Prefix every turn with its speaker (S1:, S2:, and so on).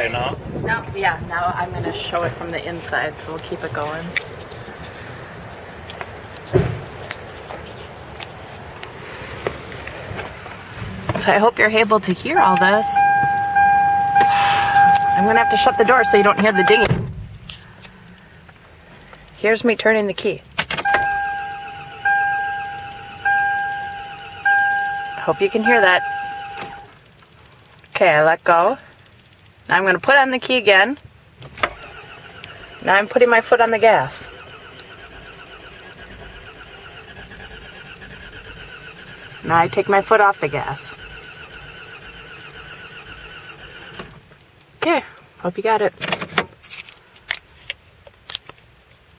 S1: right now?
S2: No, yeah, now I'm going to show it from the inside, so we'll keep it going. So I hope you're able to hear all this. I'm going to have to shut the door so you don't hear the dinging. Here's me turning the key. Hope you can hear that. Okay, I let go. Now I'm going to put on the key again. Now I'm putting my foot on the gas. Now I take my foot off the gas. Okay, hope you got it.